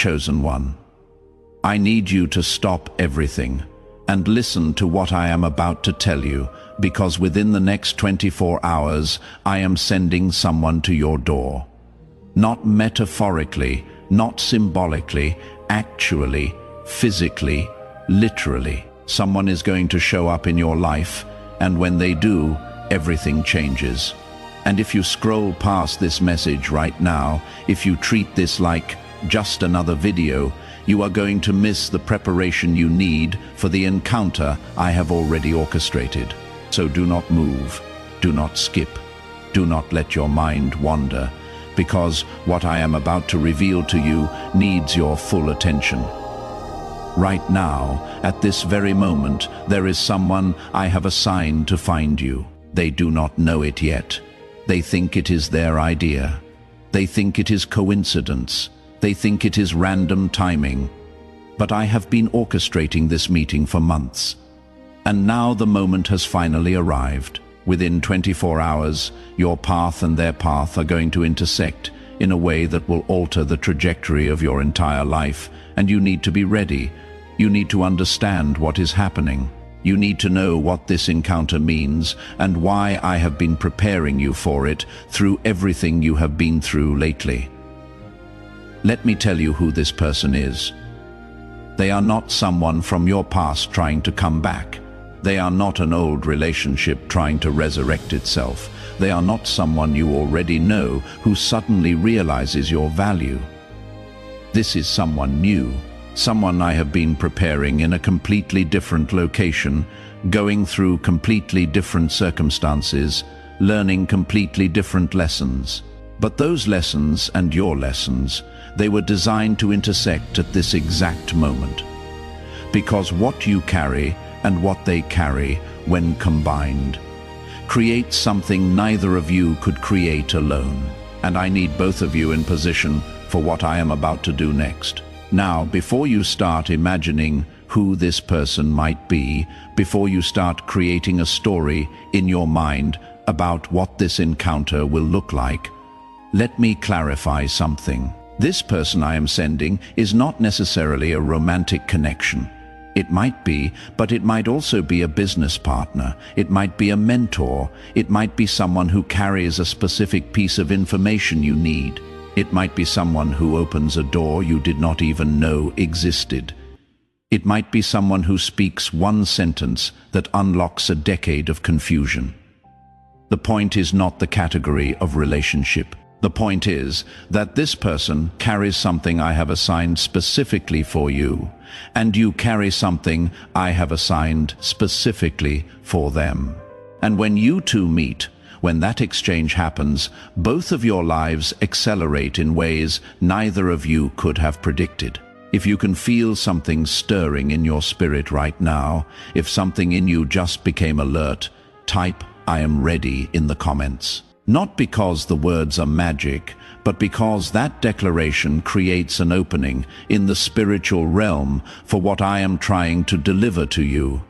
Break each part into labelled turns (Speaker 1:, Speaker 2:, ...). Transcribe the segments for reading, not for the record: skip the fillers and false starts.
Speaker 1: chosen one. I need you to stop everything and listen to what I am about to tell you, because within the next 24 hours, I am sending someone to your door. Not metaphorically, not symbolically, actually, physically, literally. Someone is going to show up in your life, and when they do, everything changes. And if you scroll past this message right now, if you treat this like just another video, you are going to miss the preparation you need for the encounter I have already orchestrated. So do not move, do not skip, do not let your mind wander, because what I am about to reveal to you needs your full attention. Right now, at this very moment, there is someone I have assigned to find you. They do not know it yet. They think it is their idea. They think it is coincidence. They think it is random timing. But I have been orchestrating this meeting for months. And now the moment has finally arrived. Within 24 hours, your path and their path are going to intersect in a way that will alter the trajectory of your entire life, and you need to be ready. You need to understand what is happening. You need to know what this encounter means and why I have been preparing you for it through everything you have been through lately. Let me tell you who this person is. They are not someone from your past trying to come back. They are not an old relationship trying to resurrect itself. They are not someone you already know who suddenly realizes your value. This is someone new, someone I have been preparing in a completely different location, going through completely different circumstances, learning completely different lessons. But those lessons and your lessons, they were designed to intersect at this exact moment. Because what you carry and what they carry, when combined, creates something neither of you could create alone. And I need both of you in position for what I am about to do next. Now, before you start imagining who this person might be, before you start creating a story in your mind about what this encounter will look like, let me clarify something. This person I am sending is not necessarily a romantic connection. It might be, but it might also be a business partner. It might be a mentor. It might be someone who carries a specific piece of information you need. It might be someone who opens a door you did not even know existed. It might be someone who speaks one sentence that unlocks a decade of confusion. The point is not the category of relationship. The point is that this person carries something I have assigned specifically for you, and you carry something I have assigned specifically for them. And when you two meet, when that exchange happens, both of your lives accelerate in ways neither of you could have predicted. If you can feel something stirring in your spirit right now, if something in you just became alert, type "I am ready" in the comments. Not because the words are magic, but because that declaration creates an opening in the spiritual realm for what I am trying to deliver to you.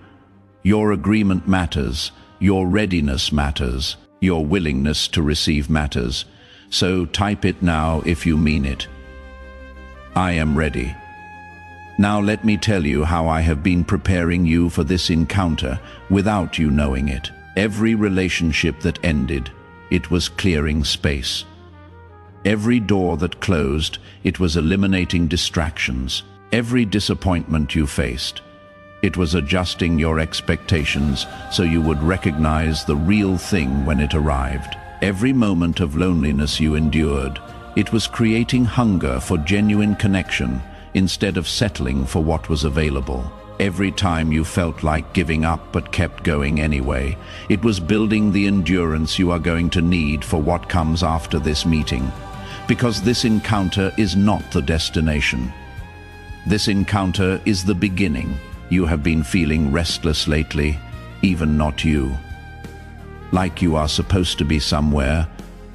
Speaker 1: Your agreement matters, your readiness matters, your willingness to receive matters. So type it now if you mean it. I am ready. Now let me tell you how I have been preparing you for this encounter without you knowing it. Every relationship that ended, it was clearing space. Every door that closed, it was eliminating distractions. Every disappointment you faced, it was adjusting your expectations so you would recognize the real thing when it arrived. Every moment of loneliness you endured, it was creating hunger for genuine connection instead of settling for what was available. Every time you felt like giving up but kept going anyway, it was building the endurance you are going to need for what comes after this meeting. Because this encounter is not the destination. This encounter is the beginning. You have been feeling restless lately, even not you. Like you are supposed to be somewhere,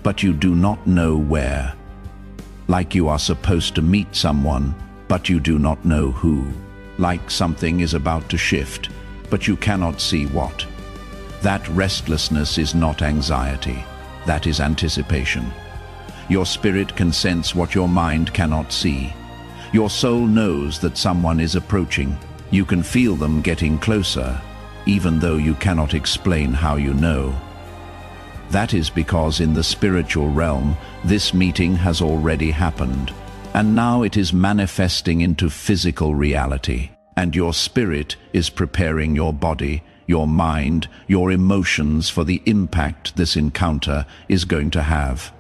Speaker 1: but you do not know where. Like you are supposed to meet someone, but you do not know who. Like something is about to shift, but you cannot see what. That restlessness is not anxiety, that is anticipation. Your spirit can sense what your mind cannot see. Your soul knows that someone is approaching. You can feel them getting closer, even though you cannot explain how you know. That is because in the spiritual realm, this meeting has already happened, and now it is manifesting into physical reality, and your spirit is preparing your body, your mind, your emotions for the impact this encounter is going to have.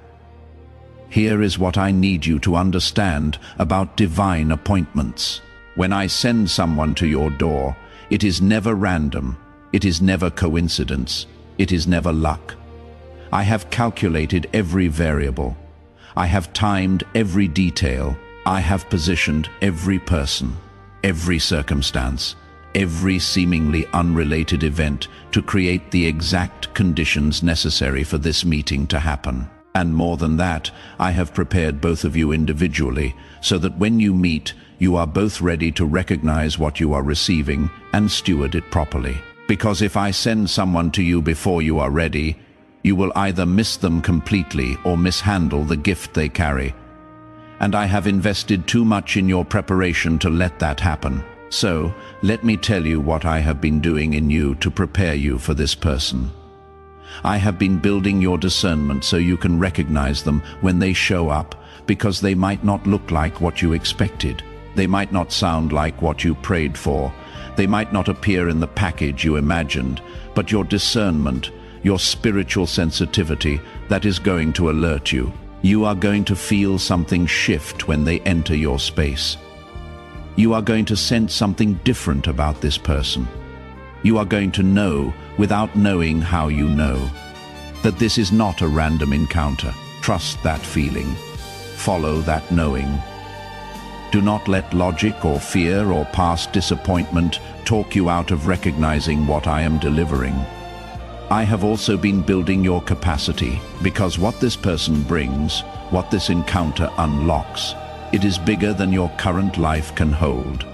Speaker 1: Here is what I need you to understand about divine appointments. When I send someone to your door, it is never random, it is never coincidence, it is never luck. I have calculated every variable. I have timed every detail. I have positioned every person, every circumstance, every seemingly unrelated event to create the exact conditions necessary for this meeting to happen. And more than that, I have prepared both of you individually so that when you meet, you are both ready to recognize what you are receiving and steward it properly. Because if I send someone to you before you are ready, you will either miss them completely or mishandle the gift they carry. And I have invested too much in your preparation to let that happen. So, let me tell you what I have been doing in you to prepare you for this person. I have been building your discernment so you can recognize them when they show up, because they might not look like what you expected. They might not sound like what you prayed for. They might not appear in the package you imagined, but your discernment, your spiritual sensitivity, that is going to alert you. You are going to feel something shift when they enter your space. You are going to sense something different about this person. You are going to know, without knowing how you know, that this is not a random encounter. Trust that feeling. Follow that knowing. Do not let logic or fear or past disappointment talk you out of recognizing what I am delivering. I have also been building your capacity, because what this person brings, what this encounter unlocks, it is bigger than your current life can hold.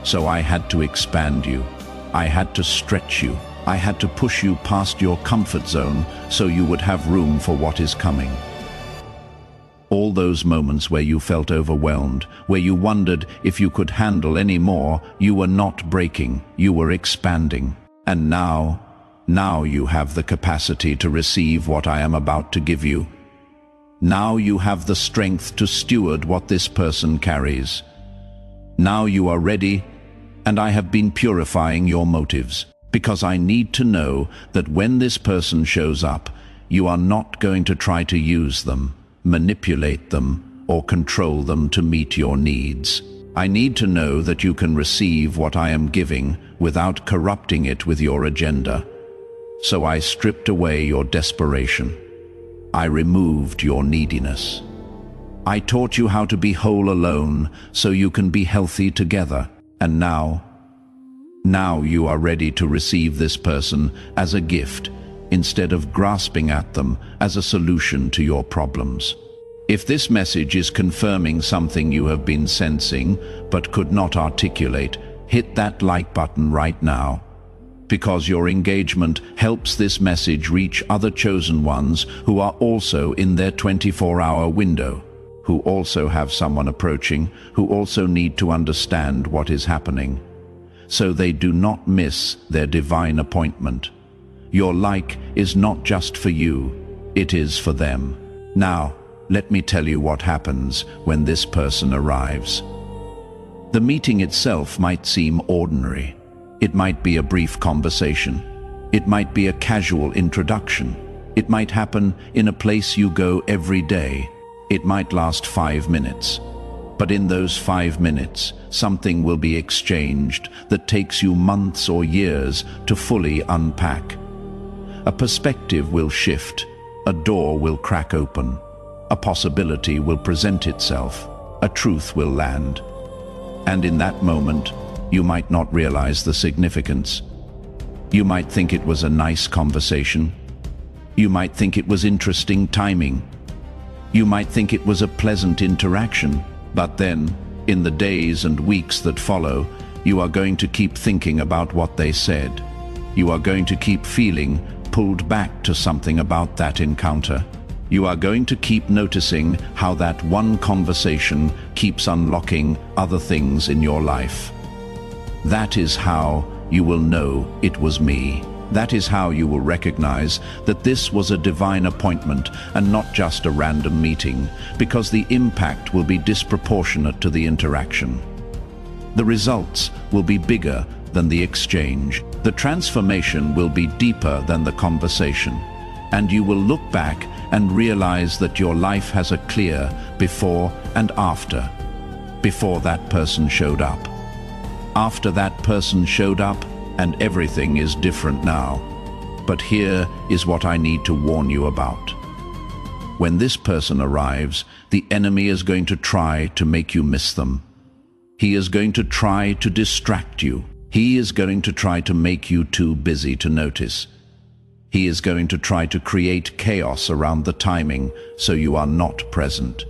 Speaker 1: So I had to expand you. I had to stretch you. I had to push you past your comfort zone so you would have room for what is coming. All those moments where you felt overwhelmed, where you wondered if you could handle any more, you were not breaking, you were expanding. And now you have the capacity to receive what I am about to give you. Now you have the strength to steward what this person carries. Now you are ready, and I have been purifying your motives, because I need to know that when this person shows up, you are not going to try to use them, manipulate them, or control them to meet your needs. I need to know that you can receive what I am giving without corrupting it with your agenda. So I stripped away your desperation. I removed your neediness. I taught you how to be whole alone so you can be healthy together. And now you are ready to receive this person as a gift instead of grasping at them as a solution to your problems. If this message is confirming something you have been sensing but could not articulate, hit that like button right now, because your engagement helps this message reach other chosen ones who are also in their 24-hour window, who also have someone approaching, who also need to understand what is happening, so they do not miss their divine appointment. Your like is not just for you, it is for them. Now, let me tell you what happens when this person arrives. The meeting itself might seem ordinary. It might be a brief conversation. It might be a casual introduction. It might happen in a place you go every day. It might last 5 minutes. But in those 5 minutes, something will be exchanged that takes you months or years to fully unpack. A perspective will shift. A door will crack open. A possibility will present itself. A truth will land. And in that moment, you might not realize the significance. You might think it was a nice conversation. You might think it was interesting timing. You might think it was a pleasant interaction. But then, in the days and weeks that follow, you are going to keep thinking about what they said. You are going to keep feeling pulled back to something about that encounter. You are going to keep noticing how that one conversation keeps unlocking other things in your life. That is how you will know it was me. That is how you will recognize that this was a divine appointment and not just a random meeting, because the impact will be disproportionate to the interaction. The results will be bigger than the exchange. The transformation will be deeper than the conversation. And you will look back and realize that your life has a clear before and after. Before that person showed up. After that person showed up, and everything is different now. But here is what I need to warn you about. When this person arrives, the enemy is going to try to make you miss them. He is going to try to distract you. He is going to try to make you too busy to notice. He is going to try to create chaos around the timing so you are not present.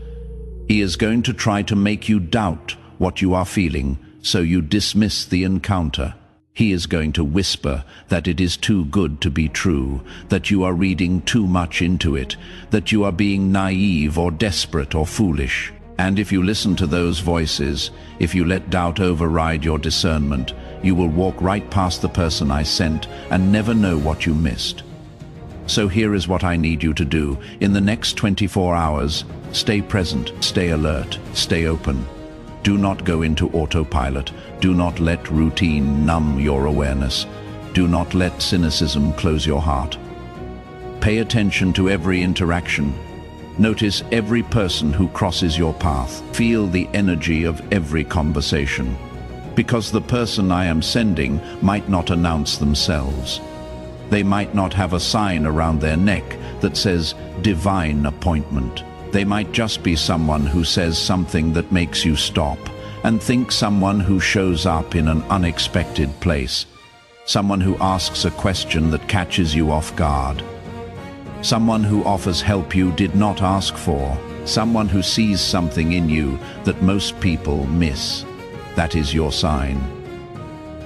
Speaker 1: He is going to try to make you doubt what you are feeling so you dismiss the encounter. He is going to whisper that it is too good to be true, that you are reading too much into it, that you are being naive or desperate or foolish. And if you listen to those voices, if you let doubt override your discernment, you will walk right past the person I sent and never know what you missed. So here is what I need you to do. In the next 24 hours, stay present, stay alert, stay open. Do not go into autopilot. Do not let routine numb your awareness. Do not let cynicism close your heart. Pay attention to every interaction. Notice every person who crosses your path. Feel the energy of every conversation. Because the person I am sending might not announce themselves. They might not have a sign around their neck that says divine appointment. They might just be someone who says something that makes you stop and think, someone who shows up in an unexpected place, someone who asks a question that catches you off guard, someone who offers help you did not ask for, someone who sees something in you that most people miss. That is your sign.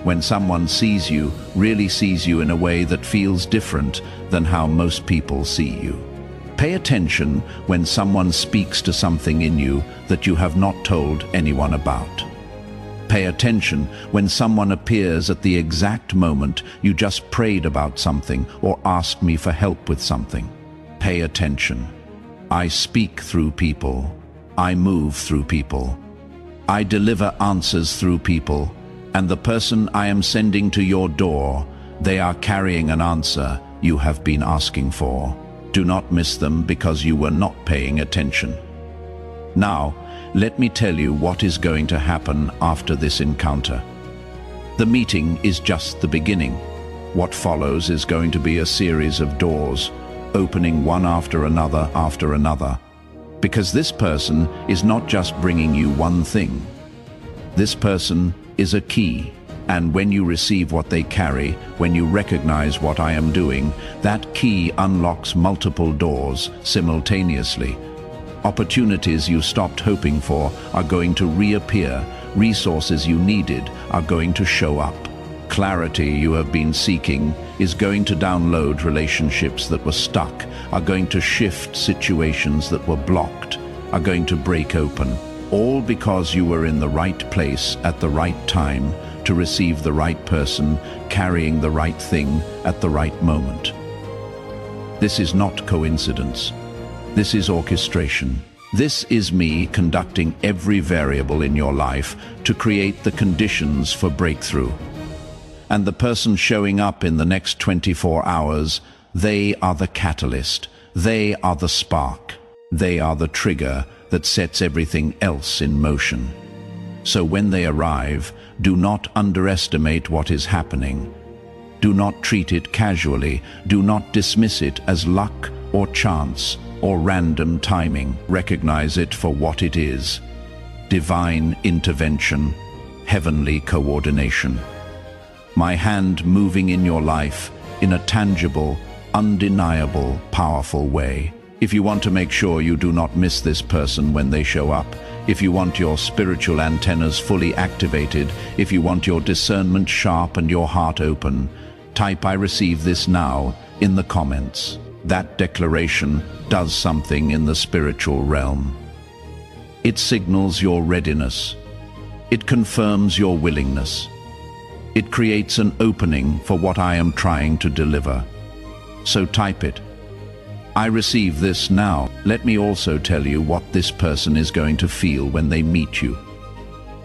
Speaker 1: When someone sees you, really sees you in a way that feels different than how most people see you. Pay attention when someone speaks to something in you that you have not told anyone about. Pay attention when someone appears at the exact moment you just prayed about something or asked me for help with something. Pay attention. I speak through people. I move through people. I deliver answers through people. And the person I am sending to your door, they are carrying an answer you have been asking for. Do not miss them because you were not paying attention. Now, let me tell you what is going to happen after this encounter. The meeting is just the beginning. What follows is going to be a series of doors, opening one after another, because this person is not just bringing you one thing. This person is a key. And when you receive what they carry, when you recognize what I am doing, that key unlocks multiple doors simultaneously. Opportunities you stopped hoping for are going to reappear. Resources you needed are going to show up. Clarity you have been seeking is going to download. Relationships that were stuck are going to shift. Situations that were blocked are going to break open. All because you were in the right place at the right time to receive the right person, carrying the right thing at the right moment. This is not coincidence. This is orchestration. This is me conducting every variable in your life to create the conditions for breakthrough. And the person showing up in the next 24 hours, they are the catalyst. They are the spark. They are the trigger that sets everything else in motion. So when they arrive, do not underestimate what is happening. Do not treat it casually. Do not dismiss it as luck or chance or random timing. Recognize it for what it is: divine intervention, heavenly coordination. My hand moving in your life in a tangible, undeniable, powerful way. If you want to make sure you do not miss this person when they show up, if you want your spiritual antennas fully activated, if you want your discernment sharp and your heart open, type "I receive this now" in the comments. That declaration does something in the spiritual realm. It signals your readiness. It confirms your willingness. It creates an opening for what I am trying to deliver. So type it. I receive this now. Let me also tell you what this person is going to feel when they meet you.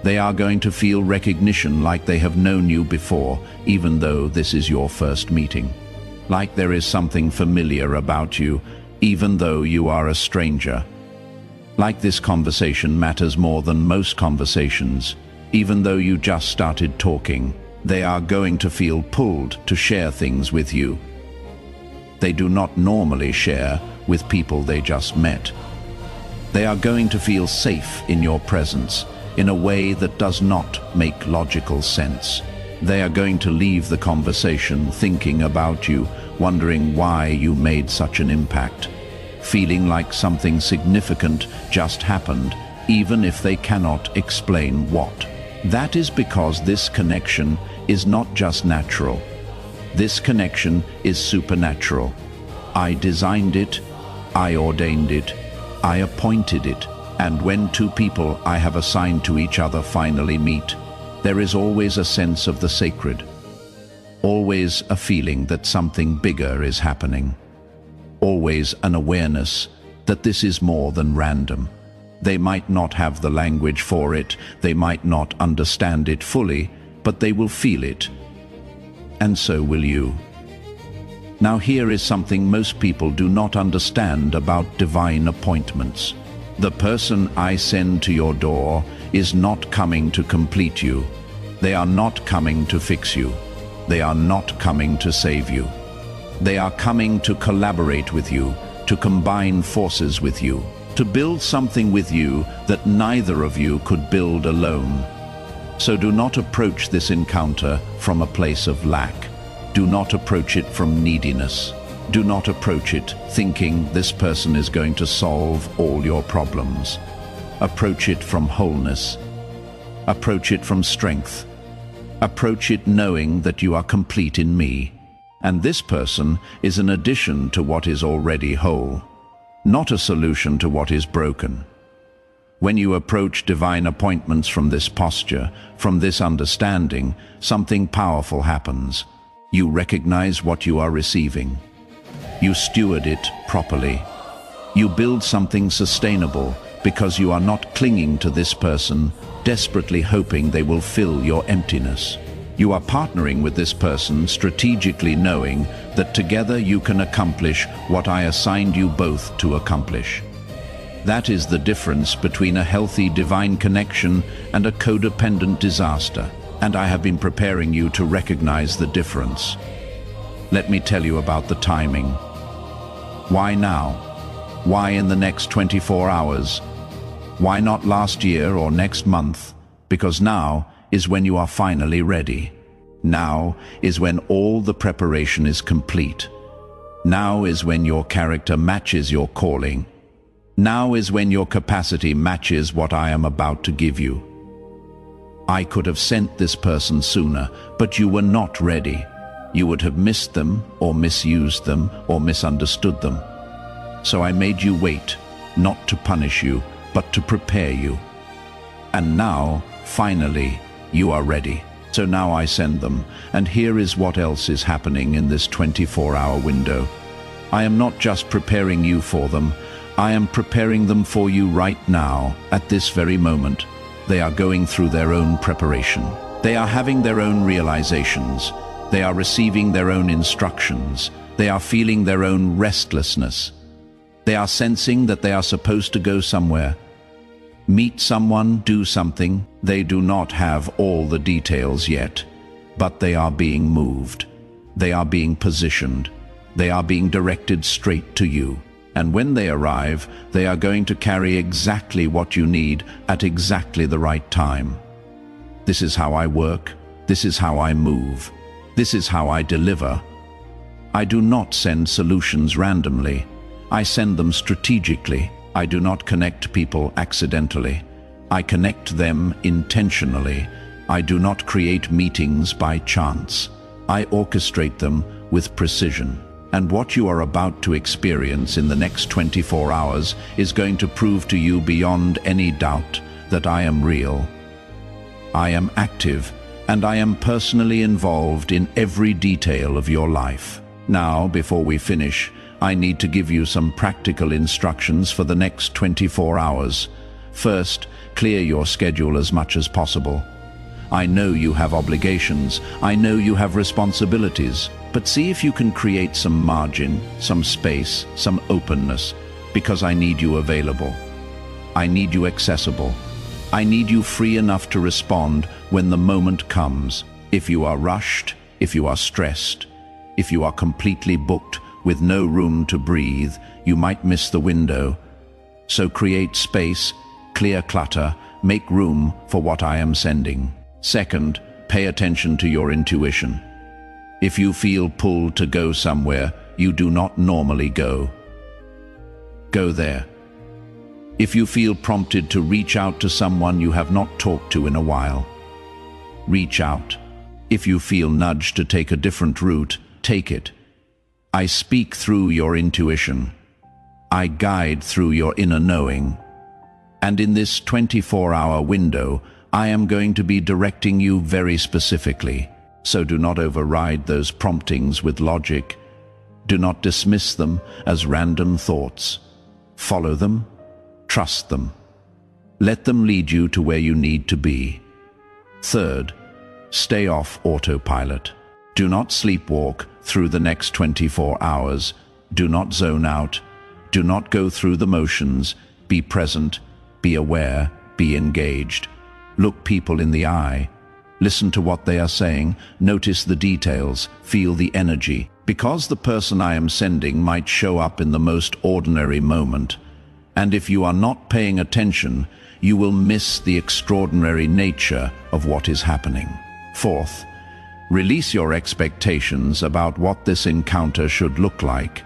Speaker 1: They are going to feel recognition, like they have known you before, even though this is your first meeting. Like there is something familiar about you, even though you are a stranger. Like this conversation matters more than most conversations, even though you just started talking. They are going to feel pulled to share things with you. They do not normally share with people they just met. They are going to feel safe in your presence in a way that does not make logical sense. They are going to leave the conversation thinking about you, wondering why you made such an impact, feeling like something significant just happened, even if they cannot explain what. That is because this connection is not just natural. This connection is supernatural. I designed it, I ordained it, I appointed it, and when two people I have assigned to each other finally meet, there is always a sense of the sacred, always a feeling that something bigger is happening, always an awareness that this is more than random. They might not have the language for it, they might not understand it fully, but they will feel it. And so will you. Now here is something most people do not understand about divine appointments. The person I send to your door is not coming to complete you. They are not coming to fix you. They are not coming to save you. They are coming to collaborate with you, to combine forces with you, to build something with you that neither of you could build alone. So do not approach this encounter from a place of lack. Do not approach it from neediness. Do not approach it thinking this person is going to solve all your problems. Approach it from wholeness. Approach it from strength. Approach it knowing that you are complete in me, and this person is an addition to what is already whole, not a solution to what is broken. When you approach divine appointments from this posture, from this understanding, something powerful happens. You recognize what you are receiving. You steward it properly. You build something sustainable because you are not clinging to this person, desperately hoping they will fill your emptiness. You are partnering with this person, strategically knowing that together you can accomplish what I assigned you both to accomplish. That is the difference between a healthy divine connection and a codependent disaster, and I have been preparing you to recognize the difference. Let me tell you about the timing. Why now? Why in the next 24 hours? Why not last year or next month? Because now is when you are finally ready. Now is when all the preparation is complete. Now is when your character matches your calling. Now is when your capacity matches what I am about to give you. I could have sent this person sooner, but you were not ready. You would have missed them, or misused them, or misunderstood them. So I made you wait, not to punish you, but to prepare you. And now, finally, you are ready. So now I send them, and here is what else is happening in this 24-hour window. I am not just preparing you for them, I am preparing them for you right now, at this very moment. They are going through their own preparation. They are having their own realizations. They are receiving their own instructions. They are feeling their own restlessness. They are sensing that they are supposed to go somewhere, meet someone, do something. They do not have all the details yet, but they are being moved. They are being positioned. They are being directed straight to you. And when they arrive, they are going to carry exactly what you need at exactly the right time. This is how I work. This is how I move. This is how I deliver. I do not send solutions randomly. I send them strategically. I do not connect people accidentally. I connect them intentionally. I do not create meetings by chance. I orchestrate them with precision. And what you are about to experience in the next 24 hours is going to prove to you beyond any doubt that I am real. I am active, and I am personally involved in every detail of your life. Now, before we finish, I need to give you some practical instructions for the next 24 hours. First, clear your schedule as much as possible. I know you have obligations, I know you have responsibilities, but see if you can create some margin, some space, some openness, because I need you available. I need you accessible. I need you free enough to respond when the moment comes. If you are rushed, if you are stressed, if you are completely booked with no room to breathe, you might miss the window. So create space, clear clutter, make room for what I am sending. Second, pay attention to your intuition. If you feel pulled to go somewhere you do not normally go, go there. If you feel prompted to reach out to someone you have not talked to in a while, reach out. If you feel nudged to take a different route, take it. I speak through your intuition. I guide through your inner knowing. And in this 24-hour window, I am going to be directing you very specifically. So do not override those promptings with logic. Do not dismiss them as random thoughts. Follow them. Trust them. Let them lead you to where you need to be. Third, stay off autopilot. Do not sleepwalk through the next 24 hours. Do not zone out. Do not go through the motions. Be present. Be aware. Be engaged. Look people in the eye. Listen to what they are saying. Notice the details. Feel the energy. Because the person I am sending might show up in the most ordinary moment. And if you are not paying attention, you will miss the extraordinary nature of what is happening. Fourth, release your expectations about what this encounter should look like.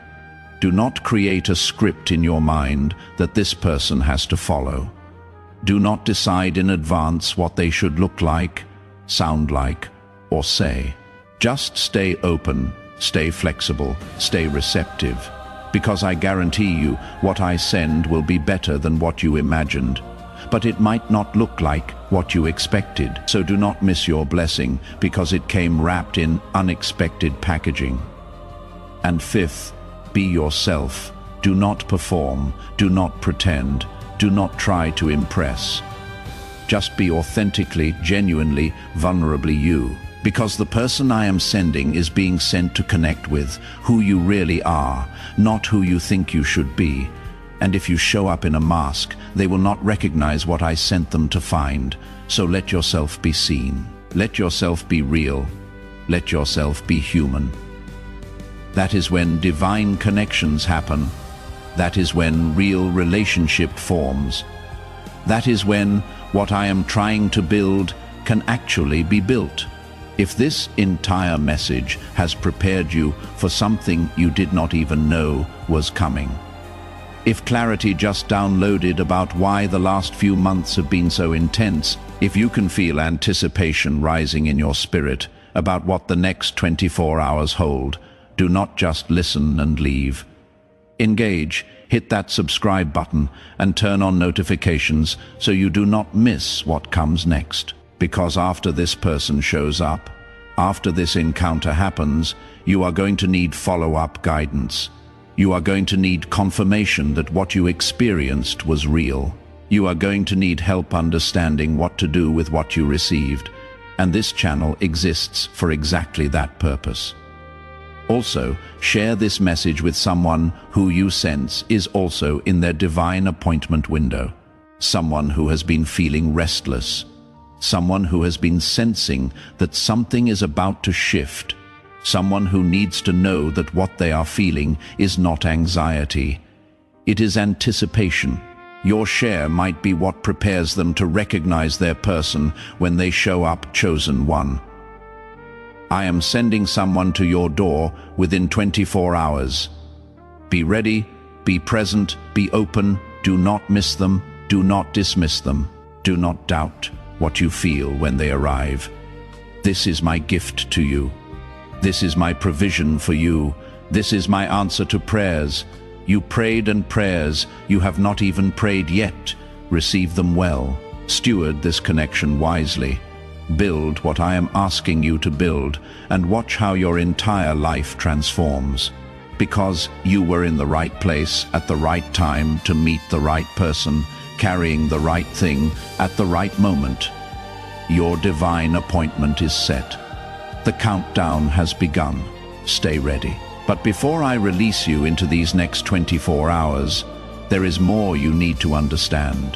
Speaker 1: Do not create a script in your mind that this person has to follow. Do not decide in advance what they should look like, sound like, or say. Just stay open, stay flexible, stay receptive. Because I guarantee you what I send will be better than what you imagined. But it might not look like what you expected. So do not miss your blessing because it came wrapped in unexpected packaging. And fifth, be yourself. Do not perform. Do not pretend. Do not try to impress. Just be authentically, genuinely, vulnerably you. Because the person I am sending is being sent to connect with who you really are, not who you think you should be. And if you show up in a mask, they will not recognize what I sent them to find. So let yourself be seen. Let yourself be real. Let yourself be human. That is when divine connections happen. That is when real relationship forms. That is when what I am trying to build can actually be built. If this entire message has prepared you for something you did not even know was coming. If clarity just downloaded about why the last few months have been so intense, if you can feel anticipation rising in your spirit about what the next 24 hours hold, do not just listen and leave. Engage, hit that subscribe button and turn on notifications so you do not miss what comes next. Because after this person shows up, after this encounter happens, you are going to need follow-up guidance. You are going to need confirmation that what you experienced was real. You are going to need help understanding what to do with what you received, and this channel exists for exactly that purpose. Also, share this message with someone who you sense is also in their divine appointment window. Someone who has been feeling restless. Someone who has been sensing that something is about to shift. Someone who needs to know that what they are feeling is not anxiety. It is anticipation. Your share might be what prepares them to recognize their person when they show up, chosen one. I am sending someone to your door within 24 hours. Be ready, be present, be open, do not miss them, do not dismiss them, do not doubt what you feel when they arrive. This is my gift to you. This is my provision for you. This is my answer to prayers. You prayed and prayers, you have not even prayed yet. Receive them well. Steward this connection wisely. Build what I am asking you to build, and watch how your entire life transforms. Because you were in the right place at the right time to meet the right person, carrying the right thing at the right moment. Your divine appointment is set. The countdown has begun. Stay ready. But before I release you into these next 24 hours, there is more you need to understand.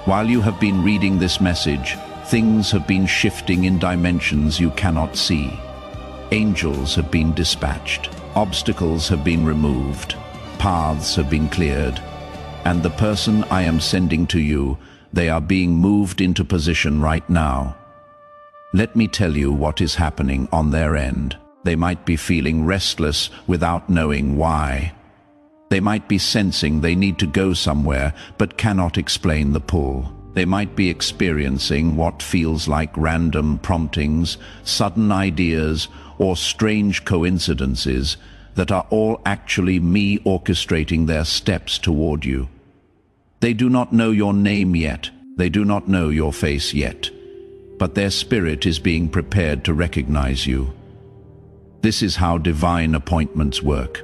Speaker 1: While you have been reading this message, things have been shifting in dimensions you cannot see. Angels have been dispatched. Obstacles have been removed, paths have been cleared, and the person I am sending to you, they are being moved into position right now. Let me tell you what is happening on their end. They might be feeling restless without knowing why. They might be sensing they need to go somewhere but cannot explain the pull. They might be experiencing what feels like random promptings, sudden ideas, or strange coincidences that are all actually me orchestrating their steps toward you. They do not know your name yet, they do not know your face yet, but their spirit is being prepared to recognize you. This is how divine appointments work.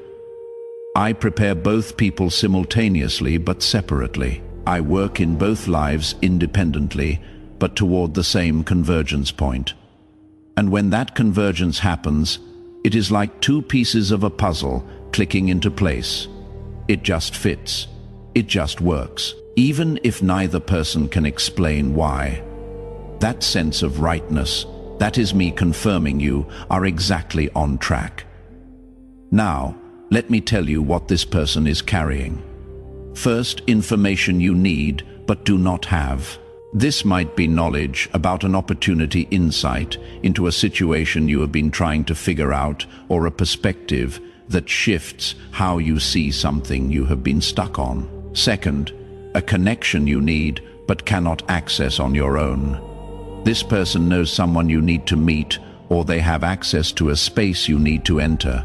Speaker 1: I prepare both people simultaneously but separately. I work in both lives independently, but toward the same convergence point. And when that convergence happens, it is like two pieces of a puzzle clicking into place. It just fits. It just works, even if neither person can explain why. That sense of rightness, that is me confirming you, are exactly on track. Now, let me tell you what this person is carrying. First, information you need but do not have. This might be knowledge about an opportunity, insight into a situation you have been trying to figure out, or a perspective that shifts how you see something you have been stuck on. Second, a connection you need but cannot access on your own. This person knows someone you need to meet, or they have access to a space you need to enter.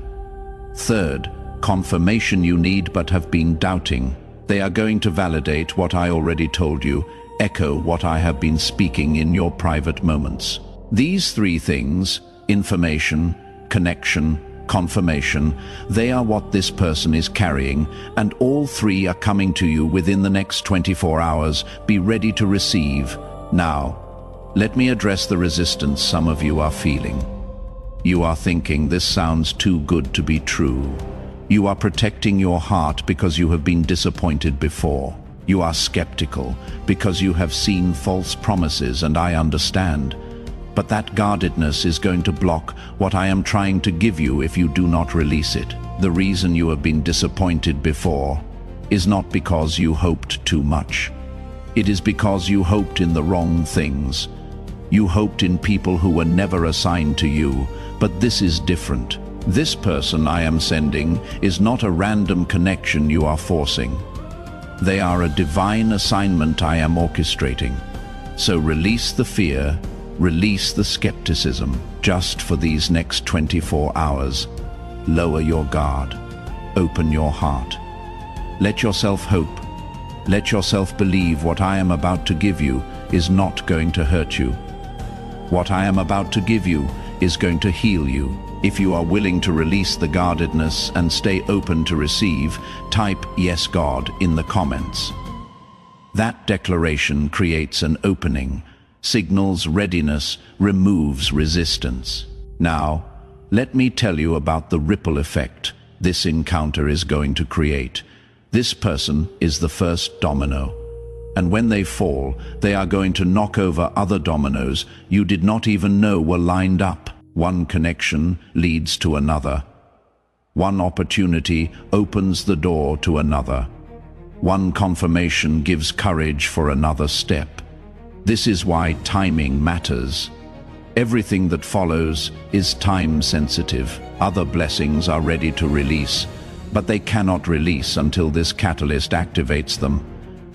Speaker 1: Third, confirmation you need but have been doubting. They are going to validate what I already told you, echo what I have been speaking in your private moments. These three things, information, connection, confirmation, they are what this person is carrying, and all three are coming to you within the next 24 hours. Be ready to receive. Now, let me address the resistance some of you are feeling. You are thinking this sounds too good to be true. You are protecting your heart because you have been disappointed before. You are skeptical because you have seen false promises, and I understand. But that guardedness is going to block what I am trying to give you if you do not release it. The reason you have been disappointed before is not because you hoped too much. It is because you hoped in the wrong things. You hoped in people who were never assigned to you, but this is different. This person I am sending is not a random connection you are forcing. They are a divine assignment I am orchestrating. So release the fear, release the skepticism, just for these next 24 hours. Lower your guard. Open your heart. Let yourself hope. Let yourself believe what I am about to give you is not going to hurt you. What I am about to give you is going to heal you. If you are willing to release the guardedness and stay open to receive, type "Yes, God" in the comments. That declaration creates an opening, signals readiness, removes resistance. Now, let me tell you about the ripple effect this encounter is going to create. This person is the first domino, and when they fall, they are going to knock over other dominoes you did not even know were lined up. One connection leads to another. One opportunity opens the door to another. One confirmation gives courage for another step. This is why timing matters. Everything that follows is time-sensitive. Other blessings are ready to release, but they cannot release until this catalyst activates them.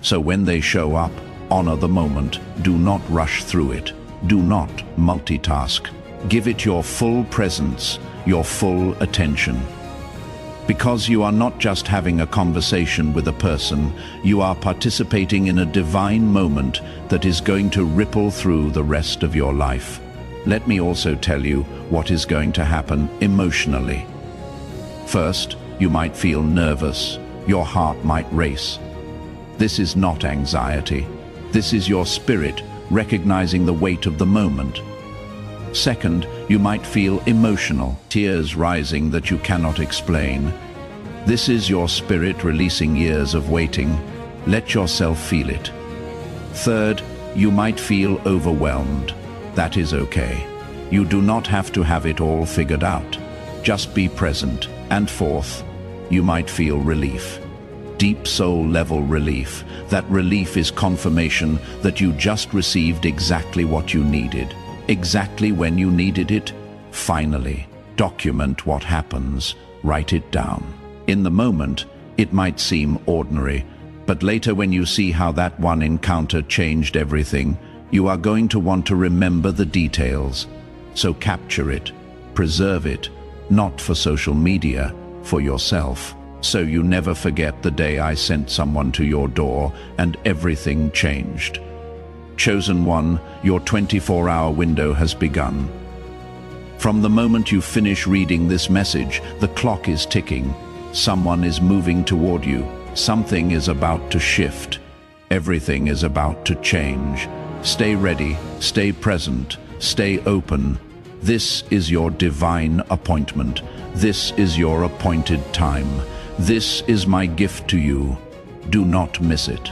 Speaker 1: So when they show up, honor the moment. Do not rush through it. Do not multitask. Give it your full presence, your full attention. Because you are not just having a conversation with a person, you are participating in a divine moment that is going to ripple through the rest of your life. Let me also tell you what is going to happen emotionally. First, you might feel nervous. Your heart might race. This is not anxiety. This is your spirit recognizing the weight of the moment. Second, you might feel emotional, tears rising that you cannot explain. This is your spirit releasing years of waiting. Let yourself feel it. Third, you might feel overwhelmed. That is okay. You do not have to have it all figured out. Just be present. And fourth, you might feel relief. Deep soul-level relief. That relief is confirmation that you just received exactly what you needed. Exactly when you needed it. Finally, document what happens. Write it down. In the moment, it might seem ordinary, but later when you see how that one encounter changed everything, you are going to want to remember the details. So capture it, preserve it, not for social media, for yourself. So you never forget the day I sent someone to your door and everything changed. Chosen one, your 24-hour window has begun. From the moment you finish reading this message, the clock is ticking. Someone is moving toward you. Something is about to shift. Everything is about to change. Stay ready, stay present, stay open. This is your divine appointment. This is your appointed time. This is my gift to you. Do not miss it.